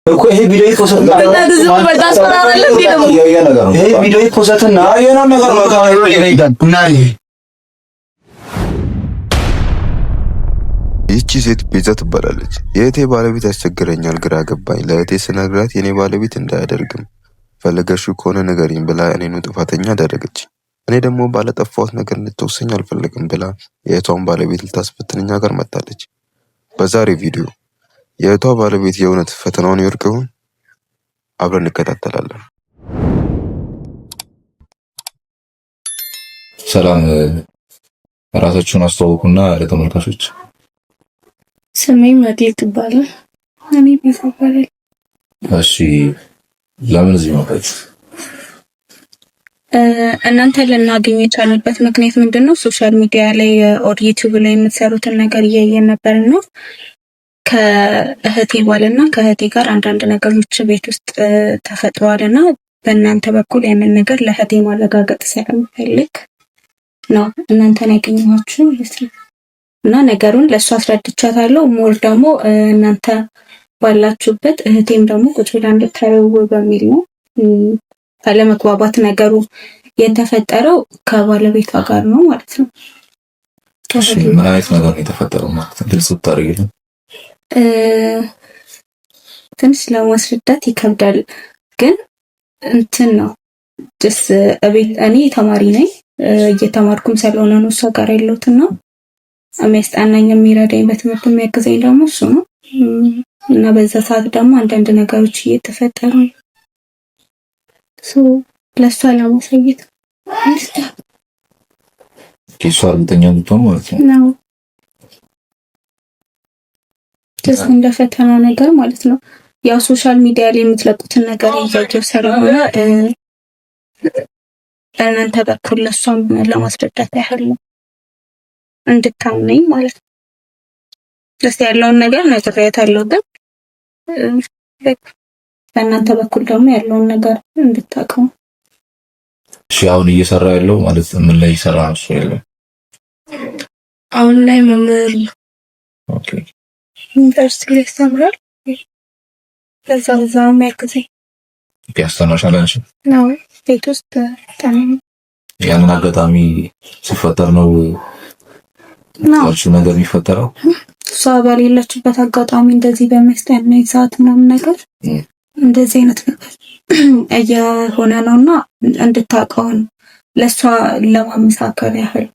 እኮ ይሄ ቪዲዮ ይፖሰትና ይሄ ቪዲዮ ይፖሰትና የሆነ ነገር ነው እና ይህቺ ሴት ቤዛ ትባላለች። የእህቴ ባለቤት ያስቸግረኛል፣ ግራ ገባኝ። ለእህቴ ስነግራት የኔ ባለቤት እንዳያደርግም ፈለገሽው ከሆነ ንገሪኝ ብላ እኔኑ ጥፋተኛ አደረገች። እኔ ደግሞ ባለጠፋሁት ነገር እንድትወሰኝ አልፈለግም ብላ የእህቷን ባለቤት ልታስፈትን እኛ ጋር መጣለች። በዛሬ ቪዲዮ የእህቷ ባለቤት የእውነት ፈተናውን ይወድቅ ይሆን? አብረን እንከታተላለን። ሰላም፣ ራሳችሁን አስተዋውቁና ለተመልካቾች። ስሜ መዲል ትባላል። እኔ ቤዛ እባላለሁ። እሺ፣ ለምን እዚህ መጣችሁ? እናንተ ልናገኝ የቻልንበት ምክንያት ምንድነው? ሶሻል ሚዲያ ላይ ኦር ዩቲዩብ ላይ የምትሰሩትን ነገር እያየን ነበር ነው ከእህቴ ባልና ከእህቴ ጋር አንዳንድ ነገሮች ቤት ውስጥ ተፈጥረዋልና በእናንተ በኩል ያንን ነገር ለእህቴ ማረጋገጥ ስለምፈልግ ነው እናንተን ያገኘኋችሁ ማለት ነው። እና ነገሩን ለእሱ አስረድቻታለሁ። ሞር ደግሞ እናንተ ባላችሁበት እህቴም ደግሞ ቁጭ ብላ እንድታየው በሚል ነው። አለመግባባት ነገሩ የተፈጠረው ከባለቤቷ ጋር ነው ማለት ነው። ምን አይነት ነገር ነው የተፈጠረው ማለት ነው? ግልጽ ብታደርጊልኝ። ትንሽ ለማስረዳት ይከብዳል፣ ግን እንትን ነው ጀስ እኔ ተማሪ ነኝ። እየተማርኩም ስለሆነ ነው እሷ ጋር ያለሁትና የሚያስጠናኝ የሚረዳኝ በትምህርት የሚያግዘኝ ደግሞ እሱ ነው። እና በዛ ሰዓት ደግሞ አንዳንድ ነገሮች እየተፈጠሩ ነው። ለእሷ ለማሳየት እሷ እርግጠኛ እንድትሆን ማለት ነው። ጀስ እንደ ፈተና ነገር ማለት ነው። ያው ሶሻል ሚዲያ ላይ የምትለቁትን ነገር እያየሁ ስለሆነ እናንተ በኩል ለእሷም ለማስረዳት ያህል ነው እንድታምነኝ ማለት ነው። ደስ ያለውን ነገር ነግሬያታለሁ፣ ግን በእናንተ በኩል ደግሞ ያለውን ነገር እንድታውቀው። እሺ፣ አሁን እየሰራ ያለው ማለት ምን ላይ ይሰራ ነው? እሱ ያለው አሁን ላይ መምህር ነው። ኦኬ፣ ዩኒቨርሲቲ ላይ ያስተምራል። ለዛ የሚያግዘኝ ያስተምራል አንቺ ነው ቤት ውስጥ ያንን አጋጣሚ ሲፈጠር ነው ነገር የሚፈጠረው። እሷ በሌለችበት አጋጣሚ እንደዚህ በሚያስጠናኝ ሰዓት ምናምን ነገር እንደዚህ አይነት ነገር እየሆነ ነውና እንድታውቀውን ለእሷ ለማመሳከር ያህል።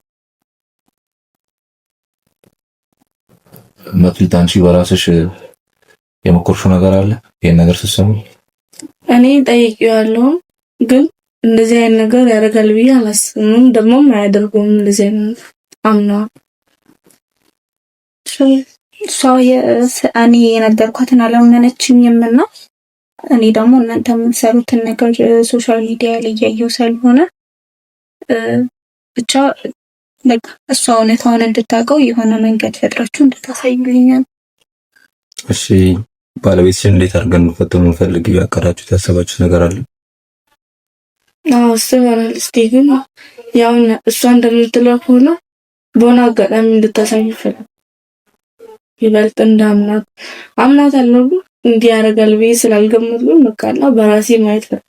መክሊት፣ አንቺ በራስሽ የመኮርሽው ነገር አለ? ይሄን ነገር ስትሰሙ እኔ ጠይቄዋለሁ፣ ግን እንደዚህ አይነት ነገር ያደርጋል ብዬ አላስብም። ደግሞም አያደርጉም እንደዚህ አይነት አምነዋል። እሷ እኔ የነገርኳትን አላመነችኝም እና እኔ ደግሞ እናንተ የምትሰሩትን ነገር ሶሻል ሚዲያ ላይ እያየሁ ስለሆነ ብቻ በቃ እሷ እውነታውን እንድታውቀው የሆነ መንገድ ፈጥራችሁ እንድታሳዩልኛል። እሺ፣ ባለቤትሽን እንዴት አድርገን እንፈተው እንፈልግ ያቀዳችሁት ያሰባችሁት ነገር አለ? አዎ፣ አስበናል። እስኪ ግን ያው እሷ እንደምትለው ሆኖ በሆነ አጋጣሚ እንድታሳዩ ይፈልጋል። ይበልጥ እንዳምናት አምናታለሁ፣ ግን እንዲህ ያደርጋል ብዬ ስላልገመትኩ በቃላ በራሴ ማየት ነው።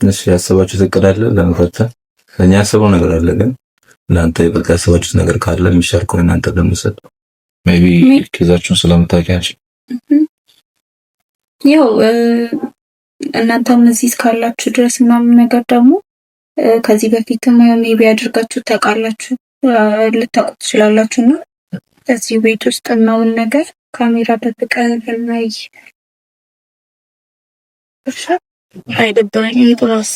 እሺ፣ ያሰባችሁት እቅድ አለ ለመፈተን? እኛ ያሰበው ነገር አለ፣ ግን እናንተ ይበልጥ ያሰባችሁት ነገር ካለ የሚሻል ከሆነ እናንተ ለምሰጥ ሜቢ ከዛችሁን ስለምታውቂያችሁ ያው እናንተም እዚህ እስካላችሁ ድረስ ምናምን ነገር ደግሞ ከዚህ በፊትም ሜቢ አድርጋችሁ ታውቃላችሁ፣ ልታውቁ ትችላላችሁና እዚህ ቤት ውስጥ ምናምን ነገር ካሜራ ደብቀን ብናይ አይደብረኝም ጥራስ።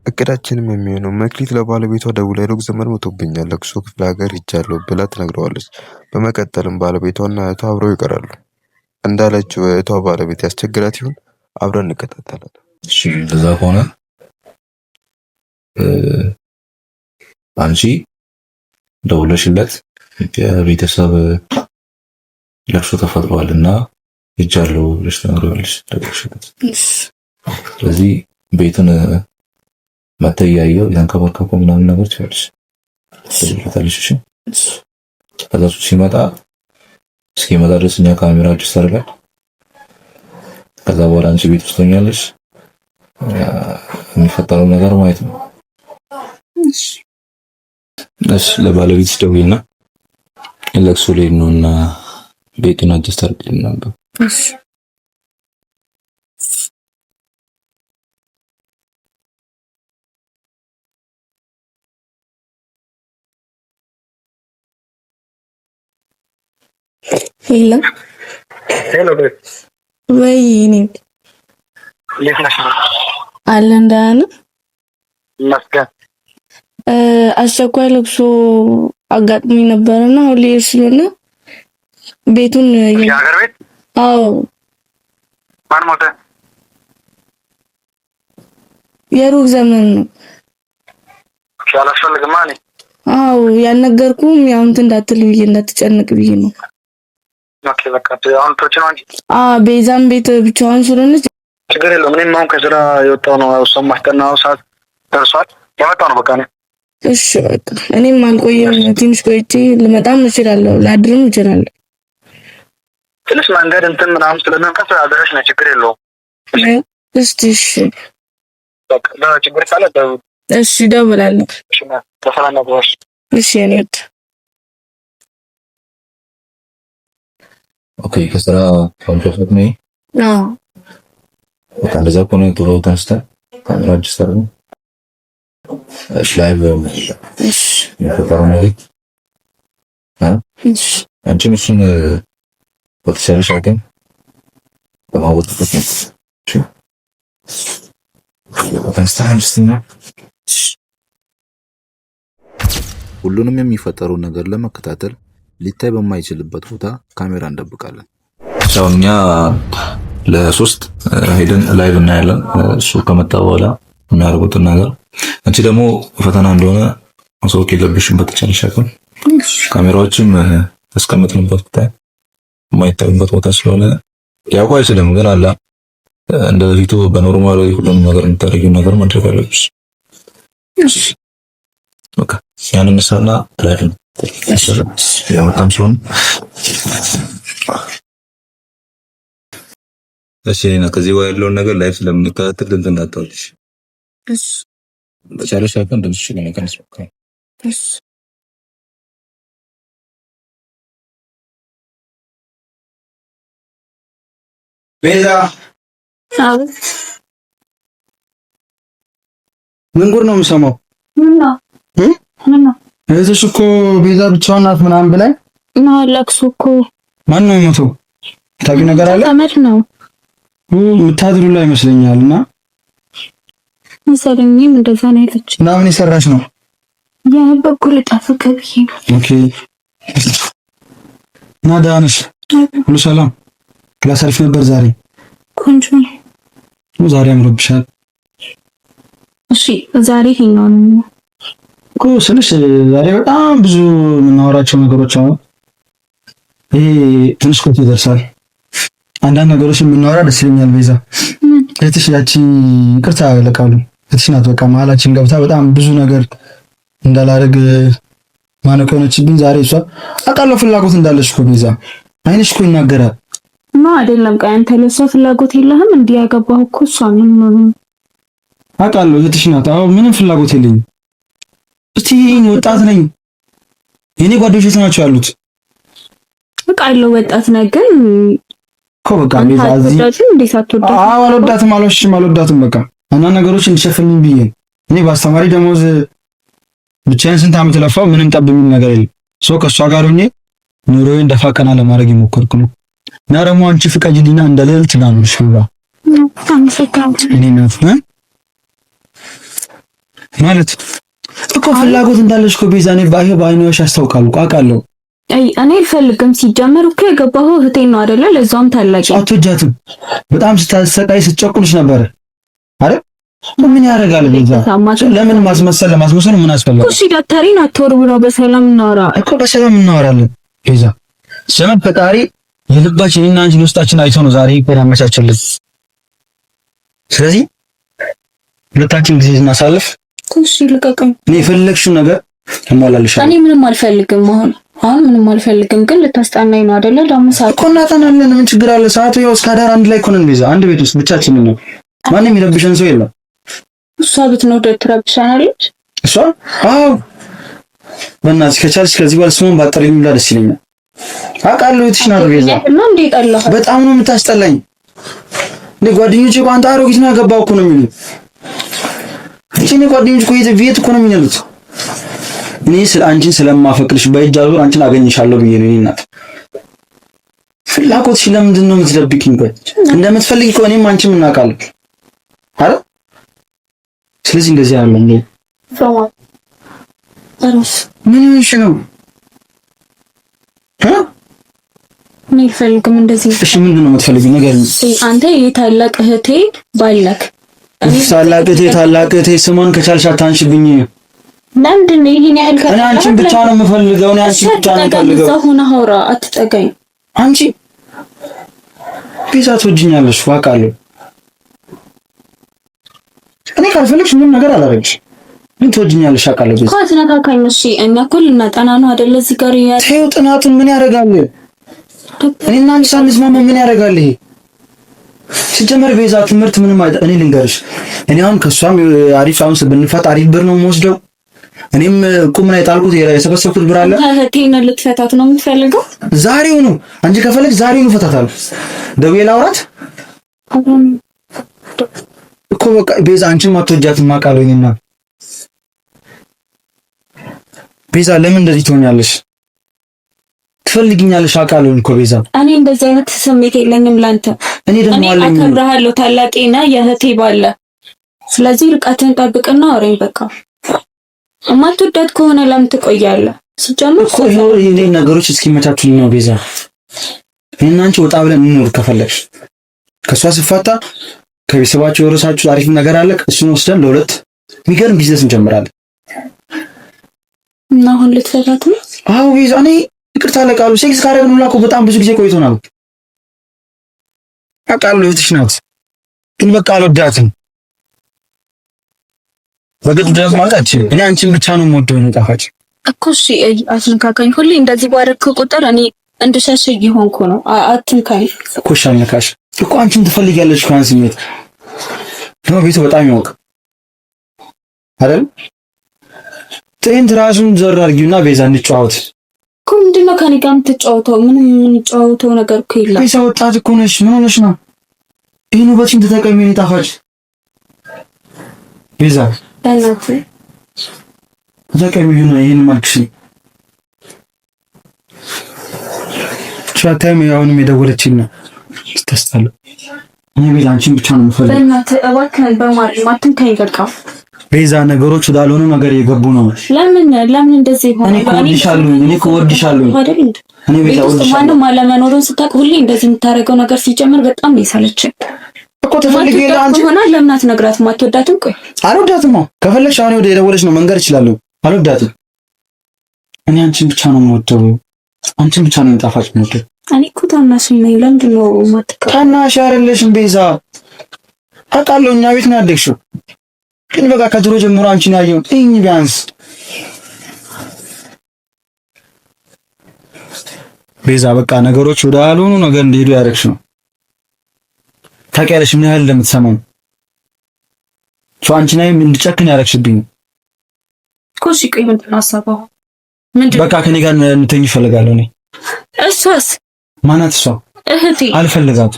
እቅዳችንም የሚሆነው መክሊት ለባለቤቷ ደውላ ሩቅ ዘመድ ሞቶብኛል ለቅሶ ክፍለ ሀገር ሄጃለሁ ብላ ትነግረዋለች። በመቀጠልም ባለቤቷና እህቷ አብረው ይቀራሉ። እንዳለችው እህቷ ባለቤት ያስቸግራት ይሆን? አብረን እንከታተላለን። እሺ፣ እንደዛ ከሆነ አንቺ ደውለሽለት የቤተሰብ ለቅሶ ተፈጥሯልና ሄጃለሁ ብለሽ ትነግረዋለሽ። ደውለሽለት ስለዚህ ቤቱን መተህ እያየው የተንከባከብኩ ምናምን ነገር ትያለሽ። እሺ፣ ከዛ ሲመጣ እስኪመጣ ድረስ እኛ ካሜራ አጅስት አድርገን ከዛ በኋላ አንቺ ቤት ውስጥ ሆኛለሽ የሚፈጠረው ነገር ማየት ነው። እሺ ለባለቤትሽ ደውይና ለቅሶ ላይ ነውና ቤቱን አጅስት አድርገን ነበር። እሺ ሄሎ ወይኔ አለን ደህና ነህ? መስገን አስቸኳይ ለቅሶ አጋጥሞኝ ነበርና አሁን ልሄድ ስለሆነ ቤቱን የሀገር ቤት? አዎ። ማን ሞተ? የሩቅ ዘመን ነው። አላስፈልግም አለኝ። አዎ ያልነገርኩም ያው እንትን እንዳትል ብዬ እንዳትጨነቅ ብዬ ነው። ኦኬ በቃ አሁን ቶች ነው እንጂ ቤዛም ቤት ብቻዋን ስለሆነች ችግር የለውም። እኔም አሁን ከስራ የወጣሁ ነው። እሷም ማስጠናው ሰዓት ደርሷል። የመጣሁ ነው በቃ ነው። እሺ በቃ እኔም አልቆየም። ትንሽ ቆይቼ ልመጣም እችላለሁ፣ ላድርም እችላለሁ። ትንሽ መንገድ እንትን ምናምን ስለምንቀስ አደረሽ ነው። ችግር የለውም። እስቲ እሺ በቃ ችግር ካለ ደውል። እሺ እደውላለሁ። እሺ በሰላም ነው። እሺ እኔ ኦኬ ከስራ ኮንትራክት ነው። አዎ በቃ እንደዛ ከሆነ ቶሎ ተነስተን ካሜራ አጅስተር ነው። እሺ ላይቭ እሺ የፈጠረው ነገር እሺ አንቺም እሱን በተሻለሽ አቅም በማወጣት ነው። እሺ ሁሉንም የሚፈጠሩ ነገር ለመከታተል ሊታይ በማይችልበት ቦታ ካሜራ እንደብቃለን። ያው እኛ ለሶስት ሄደን ላይቭ እናያለን። እሱ ከመጣ በኋላ የሚያደርጉትን ነገር አንቺ ደግሞ ፈተና እንደሆነ ማሳወቅ የለብሽም። በተቻለሽ አቅም ካሜራዎችም ተስቀምጥንበት ቦታ የማይታዩበት ቦታ ስለሆነ ያውቁ አይችልም፣ ግን አላ እንደ በፊቱ በኖርማል ሁሉንም ነገር የምታደርጊው ነገር ማድረግ አለብሽ። ኦኬ ያንን ሰና ላይቭ ያመጣም ሲሆን እሺ እና ከዚህ በኋላ ያለውን ነገር ላይፍ ስለምንከታተል እንትን እንዳታወልሽ። እሺ በቻለሽ አቅም እንደምትሽ ለመቀነስ ሞክሪ። እሺ ቤዛ አቤት። ምን ጉድ ነው የምሰማው? ምን ነው እህትሽ እኮ ቤዛ ብቻዋን ናት ምናምን ብላኝ እና ለቅሶ እኮ ማን ነው የሞተው? ታውቂው ነገር አለ? ዘመድ ነው የምታድሩ ላይ ይመስለኛል። እና መሰለኝም እንደዛ ነው ያለች። እና ምን የሰራሽ ነው? የበኩል ጣፍከ ብዬ ነው። ኦኬ እና ደህና ነሽ? ሁሉ ሰላም? ክላስ አሪፍ ነበር ዛሬ? ቆንጆ ነው። ዛሬ አምሮብሻል። እሺ ዛሬ ይሄኛው ነው እኮ ስልሽ ዛሬ በጣም ብዙ የምናወራቸው ነገሮች አሉ። ይሄ ትንሽ ቆይቶ ይደርሳል። አንዳንድ ነገሮች የምናወራ ደስ ይለኛል። ቤዛ እህትሽ ያቺ ይቅርታ ለቃሉ እህትሽ ናት። በቃ መሀላችን ገብታ በጣም ብዙ ነገር እንዳላደርግ ማነቆ ሆነችብኝ። ዛሬ እሷ አውቃለሁ ፍላጎት እንዳለሽ እኮ ቤዛ፣ አይንሽ እኮ ይናገራል። አይደለም ቆይ አንተ ለሷ ፍላጎት የለህም? እንዲህ ያገባሁ እኮ እሷ ምን ነው አውቃለሁ እህትሽ ናት። አዎ ምንም ፍላጎት የለኝም። እስቲ ወጣት ነኝ። የኔ ጓደኞች ናቸው ያሉት። አውቃለሁ ወጣት ነህ ግን እኮ በቃ ቤዛ እዚህ አልወዳትም። በቃ አንዳንድ ነገሮች እንዲሸፍንኝ ብዬ እኔ በአስተማሪ ደሞዝ ብቻዬን ስንት ዓመት ለፋው፣ ምንም ጠብ የሚል ነገር የለም። ሰው ከእሷ ጋር ሆኜ ኑሮዬን ደፋ ቀና ለማድረግ የሞከርኩ ነው። እና ደግሞ አንቺ ፍቀጂልኝና እንደ ልዕልት ናኑሽ ብላ እኔ ናት ማለት እኮ ፍላጎት እንዳለሽ እኮ ቤዛ፣ እኔ በአይኗሽ አስታውቃለሁ እኮ አውቃለሁ። እኔ አልፈልግም። ሲጀመር እኮ የገባኸው እህቴን ነው አይደለ? ለዛውም ታላቂ አትወጃትም። በጣም ስታሰቃይ ስትጨቁንሽ ነበር አይደል? ምን ያደርጋል ቤዛ? ለምን ለማስመሰል ምን አስፈልጋል? እሺ ዳክተሪን አትወርውረው። በሰላም እናወራ እኮ በሰላም እናወራለን ቤዛ። ዘመን ፈጣሪ የልባችን እና አንቺን ውስጣችን አይቶ ነው ዛሬ ይቆራ ያመቻቸልን። ስለዚህ ሁለታችን ጊዜ እናሳልፍ። እሺ ልቀቅም። እኔ የፈለግሽው ነገር ተሟላልሻለሁ። እኔ ምንም አልፈልግም። አሁን አሁን ምንም አልፈልግም፣ ግን ልታስጣናኝ ነው አይደለ? ደግሞ ሰዓት እኮ እናጠናለን። ምን ችግር አለ? ሰዓቱ ያው እስከ አዳር አንድ ላይ እኮ ነን ቤዛ። አንድ ቤት ውስጥ ብቻችንን ነው። ማንም ይረብሸን ሰው የለም። እሷ ብትኖር ትረብሻናለች። እሷ አዎ፣ በእናትሽ ከቻልሽ ከዚህ በኋላ ስሙን ባጠሪኝ ብላ ደስ ይለኛል። አውቃለሁ የትሽ ናት ቤዛ። በጣም ነው የምታስጠላኝ። ጓደኞቼ እኮ አንተ አሮጊት ነው ያገባው እኮ ነው የሚሉኝ። እኔ ጓደኞቼ እኮ የት እኮ ነው የሚሉት። እኔ አንቺን ስለማፈቅርሽ በእጅ አዙር አንቺን አገኝሻለሁ ብዬ ነው። እናት ፍላጎትሽ ለምንድን ነው የምትደብቂኝ? ቆይ እንደምትፈልጊ እኮ እኔም አንቺም እናውቃለን አይደል? ስለዚህ እንደዚህ ያለ እንዴ ምን ይሆንሽ ነው? እኔ አልፈልግም እንደዚህ። እሺ ምንድን ነው የምትፈልጊው? ነገር አንተ የታላቅ እህቴ ባልነክ ታላቅ እህቴ ስሟን ከቻልሽ አታንሽብኝ። ለምንድን ነው ይሄን ያህል? እኔ አንቺን ብቻ ነው የምፈልገው። እኔ አንቺን ብቻ ነው የምፈልገው። ሆነ ሆራ አትጠጋኝ። አንቺ ቤዛ ትወጂኛለሽ አውቃለሁ። እኔ ካልፈለግሽ ምንም ነገር አላደርግሽ። ምን ትወጂኛለሽ አውቃለሁ። ቤዛ አትነካካኝ። እሺ እኛ እኮ ልናጠና ነው አይደል? እዚህ ጋር ተይው። ጥናቱን ምን ያደርጋል? እኔና አንቺ ሳንስማማ ምን ያደርጋል ይሄ? ሲጀመር ቤዛ ትምህርት ምንም አይደል። እኔ ልንገርሽ፣ እኔ አሁን ከሷም አሪፍ አሁን ብንፈታ አሪፍ ብር ነው የምወስደው። እኔም ቁም ላይ ጣልኩት የሰበሰብኩት ብር አለ። እህቴን ልትፈታት ነው የምትፈልገው? ዛሬው ነው። አንቺ ከፈለግሽ ዛሬው ነው እፈታታለሁ። ደውዬ ላውራት እኮ በቃ ቤዛ አንቺም አትወጃትም አውቃለሁ። እኔና ቤዛ ለምን እንደዚህ ትሆኛለሽ? ትፈልጊኛለሽ አውቃለሁ እኮ ቤዛ። እኔ እንደዚህ አይነት ስሜት የለኝም ላንተ። እኔ ደግሞ አለኝ። አከብርሃለሁ፣ ታላቄ ነህ፣ የእህቴ ባለ። ስለዚህ ርቀትን ጠብቅና አውሪኝ በቃ። እማትወዳት ከሆነ ለምን ትቆያለህ? ሲጀምር እኮ ይሄ ነገሮች እስኪመቻቹልኝ ነው ቤዛ። እኔና አንቺ ወጣ ብለን እንኖር ከፈለግሽ። ከሷ ስፋታ ከቤተሰባቸው የወረሳችሁ አሪፍ ነገር አለ። እሱን ወስደን ለሁለት የሚገርም ቢዝነስ እንጀምራለን። እና አሁን ልትፈታት ነው? አዎ ቤዛ። እኔ ይቅርታ ለቃሉ ሴክስ ካደረግን እኮ በጣም ብዙ ጊዜ ቆይቶናል። አውቃለሁ እህትሽ ናት፣ ግን በቃ አልወዳትም። በግድ ድረስ ማለት አትችልም። እኔ አንቺን ብቻ ነው የምወደው። ነው ጣፋጭ እኮ እሺ፣ አትንካካኝ። ሁሌ እንደዚህ ባረክ ቁጥር እኔ እንድሸሽ እየሆንኩ ነው። አትንካኝ እኮ። እሺ አልነካሽ እኮ። አንቺን ትፈልጊያለሽ እኮ ያን ስሜት ነው። ቤቱ በጣም ይሞቅ አይደል? ትንት ራሱን ዘር አድርጊውና ቤዛ እንጫወት እኮ። ምንድን ነው ከኔ ጋር የምትጫወተው? ምንም የምንጫወተው ነገር እኮ የለም። ቤዛ ወጣት እኮ ነሽ። ምን ሆነሽ ነው? ይሄን ውበትሽን ተጠቀሚ። እኔ ጣፋጭ ቤዛ በእናትህ ተጠቀሚ። ይሄን ማልክሽ ቻታም ያውንም የደወለችኝ ነው። ተስተስተለ እኔ ቤዛ አንቺን ብቻ ነው የምፈልገው። በእናትህ እባክህን በማርያም አትንካኝ በቃ። ቤዛ ነገሮች ወዳልሆነ ነገር የገቡ ነው። ለምን እንደዚህ ሆነ? እኔ እኮ ወድሻለሁ። እኔ ቤዛ ወድሻለሁ። ማንም አለመኖሩን ስታውቅ ሁሌ እንደዚህ የምታደርገው ነገር ሲጀምር በጣም ነው የሰለቸኝ እኮ። ተፈልገኝ አንቺ ሆነ ለምን አትነግራትም? አትወዳትም? ቆይ አልወዳትም። ከፈለግሽ አሁን ወደ የደወለች ነው መንገር እችላለሁ። አልወዳትም። እኔ አንቺን ብቻ ነው የምወደው። አንቺን ብቻ ነው ጣፋጭ የምወደው። እኔ እኮ ታናሽ ነኝ። ለምንድን ነው የማትቀበል? ታናሽ አይደለሽም ቤዛ። አውቃለሁ እኛ ቤት ነው ያደግሽው፣ ግን በቃ ከድሮ ጀምሮ አንቺን ያየው እኝ ቢያንስ ቤዛ በቃ ነገሮች ወደ አልሆኑ ነገር እንዲሄዱ ያደረግሽ ነው። ታውቂያለሽ ምን ያህል እንደምትሰማኝ አንቺ ላይ እንድጨክን ያደረግሽብኝ እኮ። እሺ ቆይ ምንድን ነው ሀሳብህ? በቃ ከኔ ጋር እንተኝ እፈልጋለሁ። እኔ እሷስ ማናት? እሷ እህቴ። አልፈልጋት።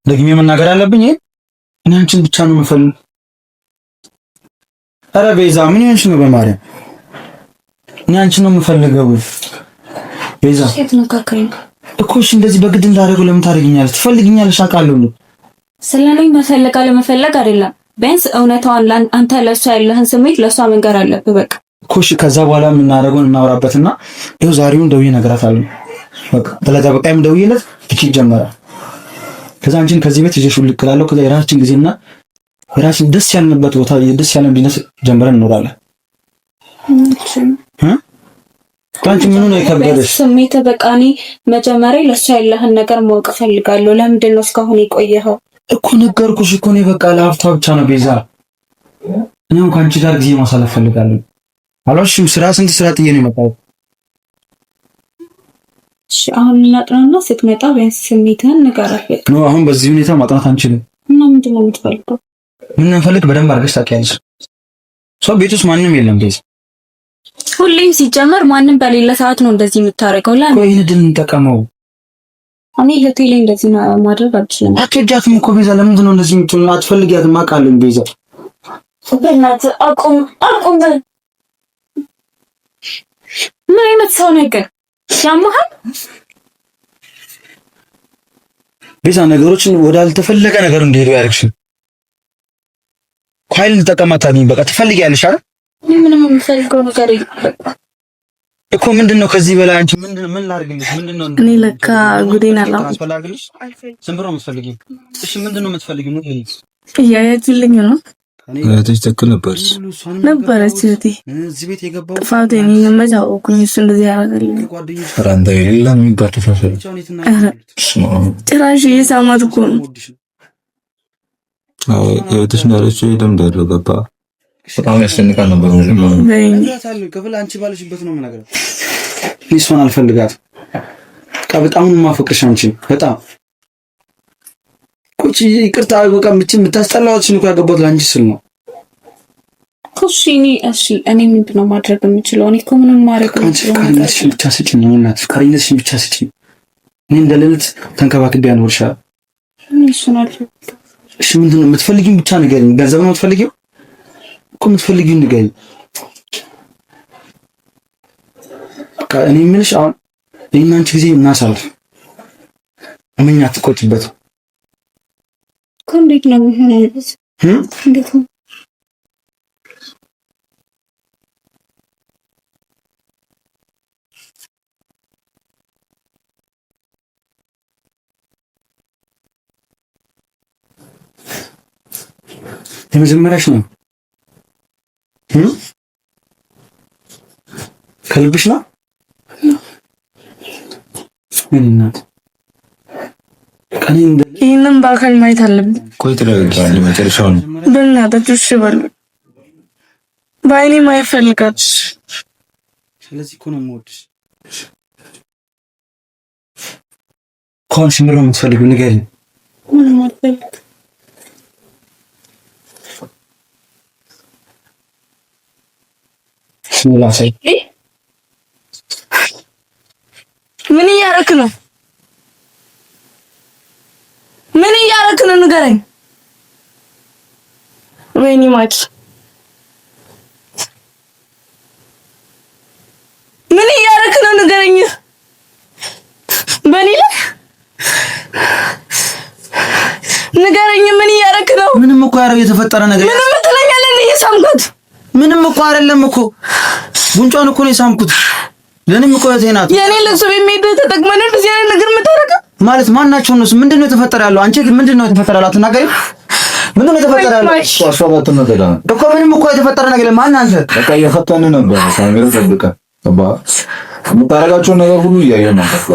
ደግሜ መናገር አለብኝ። እኔ አንቺን ብቻ ነው የምፈልግ። ኧረ ቤዛ ምን ይሆንሽ ነው? በማርያም እኔ አንቺን ነው የምፈልገው ቤዛ። ሴት ነው ካከኝ እኮ። እሺ እንደዚህ በግድ እንዳደረገው ለምን ታደርጊኛለሽ? ትፈልጊኛለሽ አውቃለሁ። ስለኔ መፈለግ አለመፈለግ አይደለም። ቢያንስ እውነታውን አንተ ለሷ ያለህን ስሜት ለሷ መንገር አለብህ በቃ እኮ። እሺ ከዛ በኋላ የምናደርገውን እናወራበትና ይኸው ዛሬውን ደውዬ እነግራታለሁ። በቃ በቃም ደውዬለት ፍቺ ይጀመራል። ከዛ አንቺን ከዚህ ቤት ይዤሽ ውልቅ እላለሁ። ከዛ የራሳችን ጊዜና የራሳችን ደስ ያልንበት ቦታ ደስ ያለን ቢዝነስ ጀምረን እንኖራለን። አንቺ ምን ነው የከበደሽ ስሜት? በቃ እኔ መጀመሪያ ለሷ ያለህን ነገር ማወቅ ፈልጋለሁ። ለምንድን ነው እስካሁን የቆየኸው? እኮ ነገርኩሽ እኮ እኔ በቃ ለሀብቷ ብቻ ነው ቤዛ። እኔም ከአንቺ ጋር ጊዜ ማሳለፍ ፈልጋለሁ። አልዋሽም። ስንት ስራ ጥዬ ነው የመጣሁት። እሺ አሁን እናጥናና ስትመጣ ቢያንስ ስሜትህን ንገራት። ነው አሁን በዚህ ሁኔታ ማጥናት አንችልም። እና ምንድን ነው የምትፈልገው? ምን እንፈልግ በደንብ አድርገሽ ታውቂያለሽ። ሰው ቤት ውስጥ ማንም የለም። ቤት ሁሌም ሲጀመር ማንም በሌለ ሰዓት ነው እንደዚህ የምታረገው። ቆይ እንድን እንጠቀመው። እኔ ለቴሌ እንደዚህ ማድረግ አልችልም። አትወጃትም እኮ ቤዛ። ለምንድን ነው እንደዚህ የምትሆነው? አትፈልጊያትም አውቃለሁ ቤዛ። በእናትህ አቁም። ምን አይነት ሰው ነገር ያመሃል? ቤዛ ነገሮችን ወዳልተፈለገ ነገር እንዲሄዱ ያደርግሽ። ኃይል እንጠቀማት በቃ ትፈልጊያለሽ አይደል? ምንም የምፈልገው ነገር እኮ ምንድነው? ከዚህ በላይ አንቺ ምን ላድርግልሽ? ምንድነው? እኔ ለካ ጉዴን አላውቅም። አስፈላጊልሽ ዝም ብሎ የምትፈልጊው? እሺ ምንድነው የምትፈልጊው? ነው እያያችሁልኝ ነው? እህትሽ ትክክል ነበረች እህቴ። እዚህ ቤት የገባው ጥፋቴን መቻወኩኝ። እሱ እንደዚህ ያደርግልኝ ራንዳ የሌላ የሚባል ተፋፈረ። ጭራሽ የሳማት እኮ ነው። እህትሽ እንዳለችው ደምዳለው ገባ። በጣም ያስጨንቃል ነበር። ክፍል አንቺ ባለሽበት ነው የምነግረው። እሷን አልፈልጋትም። በጣም ነው የማፈቅርሽ አንቺን በጣም ቁጭ ይቅርታ በቃ የምታስጠላዋችን እኮ ያገባሁት ለአንቺ ስል ነው። እኔ ምንድን ነው ማድረግ የምችለው? እኔ እኮ ምንም ማድረግ የምችለው ፍቃደኝነትሽን ብቻ ስጪኝ ነው እናት፣ ፍቃደኝነትሽን ብቻ ስጪኝ። እኔ እንደ ልዕልት ተንከባክቤ አኖርሻለሁ። እሺ ምንድን ነው የምትፈልጊውን ብቻ ንገሪኝ። ገንዘብ ነው የምትፈልጊው እኮ የምትፈልጊውን ንገሪኝ። በቃ እኔ የምልሽ አሁን የእኛ አንቺ ጊዜ እናሳልፍ። እመኛ አትቆጭበት። እንዴት ነው የሚሆነው? እንዴት ነው? የመጀመሪያሽ ነው? ከልብሽ ነው? እናት ይህንን በአካል ማየት አለብን። ቆይ ተረጋግጠን መጨረሻው ነው። በእናታችሁ እሺ በሉ። በአይኔ ማየት ፈልጋለሁ። ስለዚህ እኮ ነው የምወድሽ። ከሆንሽ ምንድን ነው የምትፈልጊው? ንገሪኝ። ምንም አልፈልግም። ምን እያደረክ ነው? ምን እያደረክ ነው? ንገረኝ። ወይኔ ማች ምን እያደረክ ነው? ንገረኝ። በኔ ላይ ንገረኝ። ምን እያደረክ ነው? ምንም እኮ ያረው የተፈጠረ ነገር ምንም ትለኛለህ? እየሳምኩት ምንም እኮ አይደለም እኮ ጉንጯን እኮ ነው የሳምኩት። ለኔም እኮ እህቴ የኔ ለቅሶ የሚሄድ ተጠቅመን እንደዚህ አይነት ነገር የምታደርገው ማለት ማናቸው ነው? ምንድነው የተፈጠረ ያለው? አንቺ ግን ምንድነው የተፈጠረ ያለው? አትናገሪም? ምንድነው የተፈጠረ ያለው? አስፋባቱ ነው ተዳ እኮ ምንም እኮ የተፈጠረ ነገር የለም። ማን አንተ? በቃ እየፈተነ ነበር። ሳሚራ ተጠብቀ ተባ የምታረጋቸው ነገር ሁሉ እያየን ነው እኮ።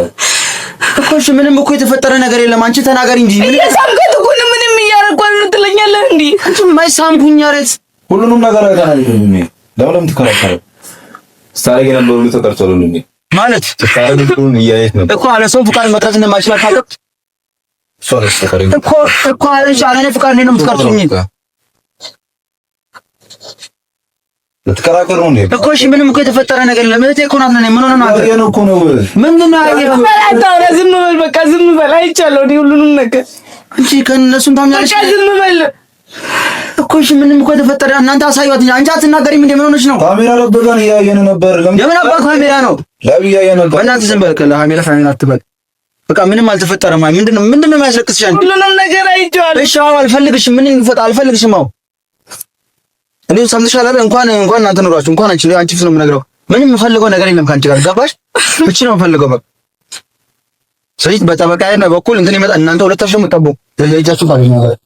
እሺ ምንም እኮ የተፈጠረ ነገር የለም። አንቺ ተናገሪ እንጂ ምን እየሳምኩት እኮ ምንም እያደረኩ ነው ትለኛለህ እንዴ? አንቺ ማይሳምኩኝ አረት ሁሉንም ነገር አይተናል። ለምን ትከራከራለህ? ስታረግ የነበረው ሁሉ ተቀርጾልኝ ማለት ስታረግ ሁሉ እያየት ነበር እኮ። አለ ሰው ፍቃድ መቅረጽ እንደማይችል አታውቅም እኮ አለሽ። አለ ፍቃድ ነው የምትቀርጹኝ ልትከራከሩ ነው እኮ። እሺ ምንም እኮ የተፈጠረ ነገር የለም። እህቴ እኮ ናት። ምን ሆነ ነው ያየነው እኮ ነው። ምንድን ነው ያየነው? ዝም በል በቃ ዝም በል። አይቻለሁ እኔ ሁሉንም ነገር። አንቺ ከእነሱም ታምኛለሽ? በቃ ዝም በል እኮ። እሺ ምንም እኮ የተፈጠረ እናንተ አሳዩት እንጂ አንቺ አትናገሪም እንዴ? ምን ሆነሽ ነው? ካሜራ ለበጋን እያየን ነበር። የምን አባ ካሜራ ነው? ለብ እያየን ነበር። በእናትህ ዝም በል። ካሜራ አትበል። በቃ ምንም አልተፈጠረም። ምንድነው የሚያስለቅስሽ? ሁሉንም ነገር አይቼዋለሁ። እሺ አዎ አልፈልግሽም። ምን ይፈጣ አልፈልግሽም። አዎ እኔ ሰምተሻል አይደል? እንኳን እናንተ ኖራችሁ እንኳን አንቺ ፊት ነው የምነግረው። ምንም የምፈልገው ነገር የለም ካንቺ ጋር ገባሽ? ብቻ ነው የምፈልገው በቃ። ስለዚህ በጠበቃዬ በኩል እንትን ይመጣ። እናንተ ሁለታችሁ የምትጠቡ ለእጃችሁ ታገኛላችሁ።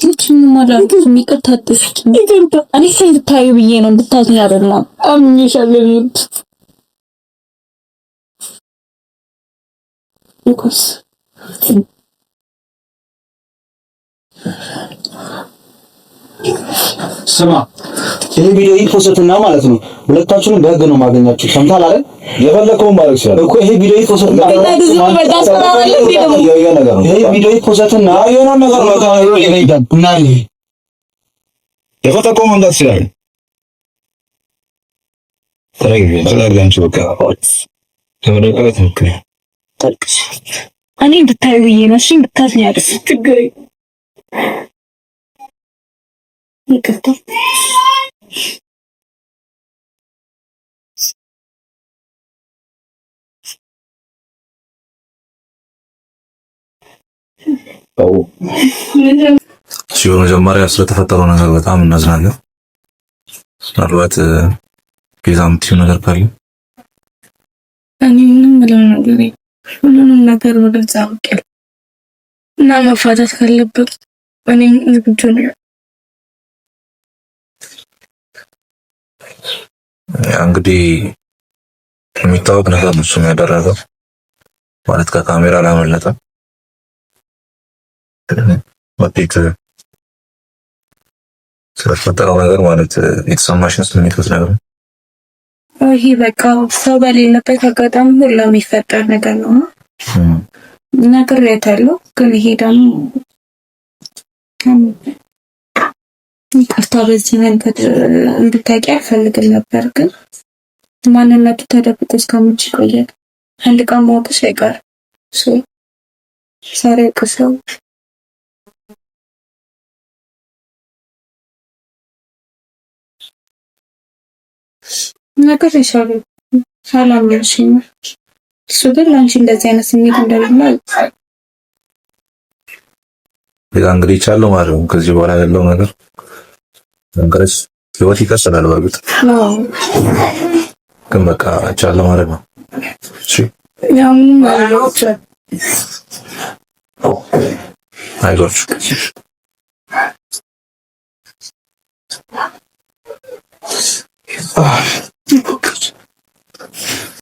እቺን ማለት የሚቀርታጥሽ ይቅርታ እኔ እንድታዩ ብዬ ነው እንድታዝኝ አይደለም። አምኜሻለሁ ሉካስ ስማ ይሄ ቪዲዮ ይፖስትና ማለት ነው ሁለታችሁንም በህግ ነው ማገኛችሁ። ሰምታል አይደል? የፈለከውን ማለት ይችላል እኮ ይሄ ቪዲዮ ይፖስትና ይሄ ቪዲዮ ይፖስትና የሆነ ነገር ነው ይሄዳል እና ይሄ የፈለከውን ማለት ይችላል። ተረጋግጣችሁ በቃ ተመረቀት ነው እኔ እንድታዩ ብዬ ነው። እሺ እንድታዝኝ አይደል? ችግር ይቅርታ መጀመሪያ ስለተፈጠረው ነገር በጣም እናዝናለን። ምናልባት ቤዛ የምትይው ነገር ካለ እኔ ምንም ብለው ነገር ሁሉንም ነገር በግልጽ አውቄያለሁ እና መፋታት ካለበት እኔ ዝግጁ ነኝ። እንግዲህ የሚታወቅ ነገር ነው እሱም ያደረገው ማለት ከካሜራ ላመለጠ ወዴት ስለተፈጠረው ነገር ማለት የተሰማሽን ስሜት ነገር ይሄ በቃ ሰው በሌለበት አጋጣሚ ሁሉ የሚፈጠር ነገር ነው። ነግሬያታለሁ፣ ግን ይሄ ደግሞ ይቅርታ በዚህ መንገድ እንድታውቂ አልፈልግም ነበር፣ ግን ማንነቱ ተደብቆ እስከመቼ ይቆያል? አንድ ቀን ማወቅሽ አይቀርም። ዛሬ ቅሰው ነገር ይሻሉ ሰላም ነሽኝ። እሱ ግን ለአንቺ እንደዚህ አይነት ስሜት እንደሌለ እንግዲህ ይቻለው ማለት ነው። ከዚህ በኋላ ያለው ነገር እንግዲህ ህይወት ይቀጥላል። በእርግጥ ግን በቃ ይቻለው ማለት ነው። እሺ ያው አይዞሽ